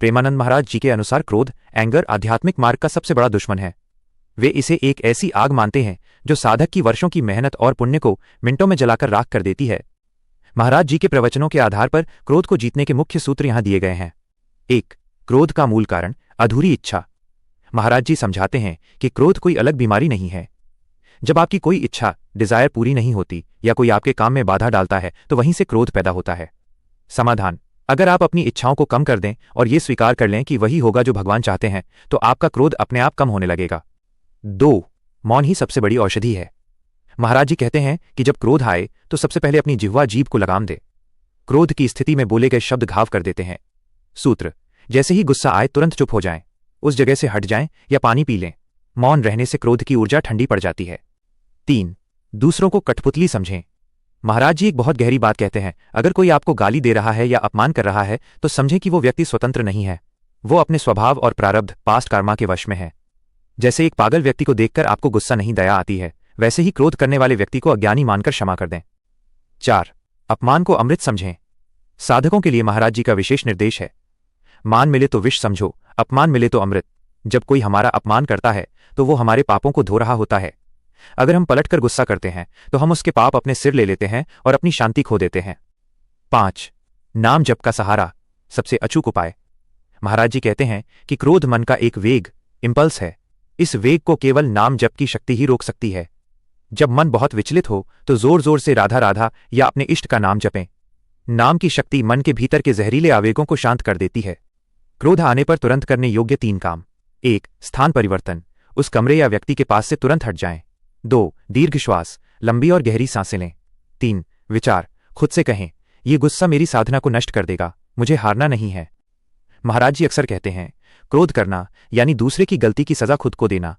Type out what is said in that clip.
प्रेमानंद महाराज जी के अनुसार क्रोध, एंगर आध्यात्मिक मार्ग का सबसे बड़ा दुश्मन है। वे इसे एक ऐसी आग मानते हैं जो साधक की वर्षों की मेहनत और पुण्य को मिनटों में जलाकर राख कर देती है। महाराज जी के प्रवचनों के आधार पर क्रोध को जीतने के मुख्य सूत्र यहां दिए गए हैं। 1. क्रोध का मूल कारण अधूरी इच्छा। महाराज जी समझाते हैं कि क्रोध कोई अलग बीमारी नहीं है। जब आपकी कोई इच्छा, डिजायर पूरी नहीं होती या कोई आपके काम में बाधा डालता है तो वहीं से क्रोध पैदा होता है। समाधान: अगर आप अपनी इच्छाओं को कम कर दें और ये स्वीकार कर लें कि वही होगा जो भगवान चाहते हैं, तो आपका क्रोध अपने आप कम होने लगेगा। 2. मौन ही सबसे बड़ी औषधि है। महाराज जी कहते हैं कि जब क्रोध आए तो सबसे पहले अपनी जिह्वा जीभ को लगाम दे। क्रोध की स्थिति में बोले गए शब्द घाव कर देते हैं। सूत्र: जैसे ही गुस्सा आए तुरंत चुप हो जाएं, उस जगह से हट जाएं या पानी पी लें। मौन रहने से क्रोध की ऊर्जा ठंडी पड़ जाती है। 3. दूसरों को कठपुतली समझें। महाराज जी एक बहुत गहरी बात कहते हैं। अगर कोई आपको गाली दे रहा है या अपमान कर रहा है तो समझें कि वो व्यक्ति स्वतंत्र नहीं है। वो अपने स्वभाव और प्रारब्ध, पास्ट कर्मा के वश में है। जैसे एक पागल व्यक्ति को देखकर आपको गुस्सा नहीं दया आती है, वैसे ही क्रोध करने वाले व्यक्ति को अज्ञानी मानकर क्षमा कर दें। 4. अपमान को अमृत समझें। साधकों के लिए महाराज जी का विशेष निर्देश है, मान मिले तो विष समझो, अपमान मिले तो अमृत। जब कोई हमारा अपमान करता है तो वो हमारे पापों को धो रहा होता है। अगर हम पलटकर गुस्सा करते हैं तो हम उसके पाप अपने सिर ले लेते हैं और अपनी शांति खो देते हैं। 5. नाम जप का सहारा, सबसे अचूक उपाय। महाराज जी कहते हैं कि क्रोध मन का एक वेग, इंपल्स है। इस वेग को केवल नाम जप की शक्ति ही रोक सकती है। जब मन बहुत विचलित हो तो जोर जोर से राधा राधा या अपने इष्ट का नाम जपें। नाम की शक्ति मन के भीतर के जहरीले आवेगों को शांत कर देती है। क्रोध आने पर तुरंत करने योग्य 3 काम। 1. स्थान परिवर्तन, उस कमरे या व्यक्ति के पास से तुरंत हट जाएं। 2. दीर्घ श्वास, लंबी और गहरी सांसें लें। 3. विचार, खुद से कहें, ये गुस्सा मेरी साधना को नष्ट कर देगा, मुझे हारना नहीं है। महाराज जी अक्सर कहते हैं, क्रोध करना यानी दूसरे की गलती की सजा खुद को देना।